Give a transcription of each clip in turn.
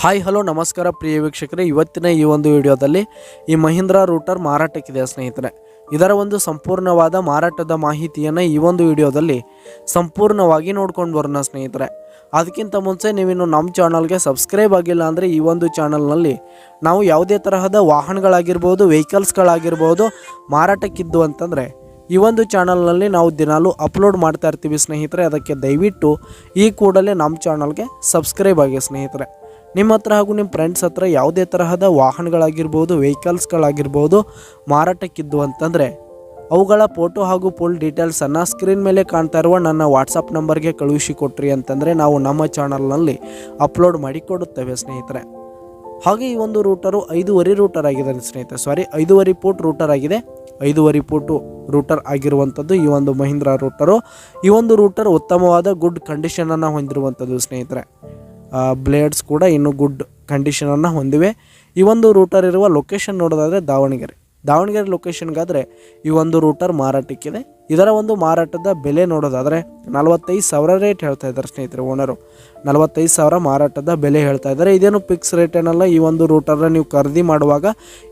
Hi hello ನಮಸ್ಕಾರ ಪ್ರಿಯ ವೀಕ್ಷಕರೇ, ಇವತ್ತಿನ ಈ ಒಂದು ವಿಡಿಯೋದಲ್ಲಿ ಈ ಮಹೀಂದ್ರಾ ರೂಟರ್ ಮಾರಾಟಕ್ಕಿದೆ ಸ್ನೇಹಿತರೆ. ಇದರ ಒಂದು ಸಂಪೂರ್ಣವಾದ ಮಾರಾಟದ ಮಾಹಿತಿಯನ್ನು ಈ ಒಂದು ವಿಡಿಯೋದಲ್ಲಿ ಸಂಪೂರ್ಣವಾಗಿ ನೋಡ್ಕೊಂಡು ಬರೋಣ ಸ್ನೇಹಿತರೆ. ಅದಕ್ಕಿಂತ ಮುಂಚೆ ನೀವಿನ್ನು ನಮ್ಮ ಚಾನಲ್ಗೆ ಸಬ್ಸ್ಕ್ರೈಬ್ ಆಗಿಲ್ಲ ಅಂದರೆ ಈ ಒಂದು ಚಾನಲ್ನಲ್ಲಿ ನಾವು ಯಾವುದೇ ತರಹದ ವಾಹನಗಳಾಗಿರ್ಬೋದು, ವೆಹಿಕಲ್ಸ್ಗಳಾಗಿರ್ಬೋದು ಮಾರಾಟಕ್ಕಿದ್ದು ಅಂತಂದರೆ ಈ ಒಂದು ಚಾನಲ್ನಲ್ಲಿ ನಾವು ದಿನಾಲೂ ಅಪ್ಲೋಡ್ ಮಾಡ್ತಾ ಇರ್ತೀವಿ ಸ್ನೇಹಿತರೆ. ಅದಕ್ಕೆ ದಯವಿಟ್ಟು ಈ ಕೂಡಲೇ ನಮ್ಮ ಚಾನಲ್ಗೆ ಸಬ್ಸ್ಕ್ರೈಬ್ ಆಗಿ ಸ್ನೇಹಿತರೆ. ನಿಮ್ಮ ಹತ್ರ ಹಾಗೂ ನಿಮ್ಮ ಫ್ರೆಂಡ್ಸ್ ಹತ್ರ ಯಾವುದೇ ತರಹದ ವಾಹನಗಳಾಗಿರ್ಬೋದು, ವೆಹಿಕಲ್ಸ್ಗಳಾಗಿರ್ಬೋದು ಮಾರಾಟಕ್ಕಿದ್ದು ಅಂತಂದರೆ ಅವುಗಳ ಫೋಟೋ ಹಾಗೂ ಫುಲ್ ಡೀಟೇಲ್ಸನ್ನು ಸ್ಕ್ರೀನ್ ಮೇಲೆ ಕಾಣ್ತಾ ಇರುವ ನನ್ನ ವಾಟ್ಸಪ್ ನಂಬರ್ಗೆ ಕಳುಹಿಸಿ ಕೊಟ್ರಿ ಅಂತಂದರೆ ನಾವು ನಮ್ಮ ಚಾನಲ್ನಲ್ಲಿ ಅಪ್ಲೋಡ್ ಮಾಡಿ ಕೊಡುತ್ತೇವೆ ಸ್ನೇಹಿತರೆ. ಹಾಗೆ ಈ ಒಂದು ರೂಟರು 5.5 ರೂಟರ್ ಆಗಿದೆ ಸ್ನೇಹಿತರೆ. 5.5 ಫೂಟ್ ರೂಟರ್ ಆಗಿದೆ. 5.5 ಫೂಟು ರೂಟರ್ ಆಗಿರುವಂಥದ್ದು ಈ ಒಂದು ಮಹೀಂದ್ರಾ ರೂಟರು. ಈ ಒಂದು ರೂಟರ್ ಉತ್ತಮವಾದ ಗುಡ್ ಕಂಡೀಷನನ್ನು ಹೊಂದಿರುವಂಥದ್ದು ಸ್ನೇಹಿತರೆ. ಬ್ಲೇಡ್ಸ್ ಕೂಡ ಇನ್ನೂ ಗುಡ್ ಕಂಡೀಷನನ್ನು ಹೊಂದಿವೆ. ಈ ಒಂದು ರೂಟರ್ ಇರುವ ಲೊಕೇಶನ್ ನೋಡೋದಾದರೆ ದಾವಣಗೆರೆ ಲೊಕೇಶನ್ಗಾದರೆ ಈ ಒಂದು ರೂಟರ್ ಮಾರಾಟಕ್ಕಿದೆ. ಇದರ ಒಂದು ಮಾರಾಟದ ಬೆಲೆ ನೋಡೋದಾದರೆ 45,000 ರೇಟ್ ಹೇಳ್ತಾ ಇದ್ದಾರೆ ಸ್ನೇಹಿತರೆ. ಓನರು 45,000 ಮಾರಾಟದ ಬೆಲೆ ಹೇಳ್ತಾ ಇದ್ದಾರೆ. ಇದೇನು ಫಿಕ್ಸ್ ರೇಟ್ ಏನಲ್ಲ. ಈ ಒಂದು ರೂಟರ್ನ ನೀವು ಖರೀದಿ ಮಾಡುವಾಗ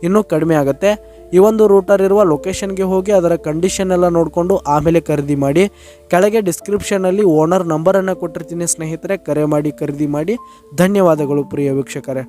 ಇನ್ನೂ ಕಡಿಮೆ ಆಗುತ್ತೆ. ಈ ಒಂದು ರೂಟರ್ ಇರುವ ಲೊಕೇಶನ್ಗೆ ಹೋಗಿ ಅದರ ಕಂಡೀಷನ್ ಎಲ್ಲ ನೋಡಿಕೊಂಡು ಆಮೇಲೆ ಖರೀದಿ ಮಾಡಿ. ಕೆಳಗೆ ಡಿಸ್ಕ್ರಿಪ್ಷನಲ್ಲಿ ಓನರ್ ನಂಬರನ್ನು ಕೊಟ್ಟಿರ್ತೀನಿ ಸ್ನೇಹಿತರೆ, ಕರೆ ಮಾಡಿ ಖರೀದಿ ಮಾಡಿ. ಧನ್ಯವಾದಗಳು ಪ್ರಿಯ ವೀಕ್ಷಕರೇ.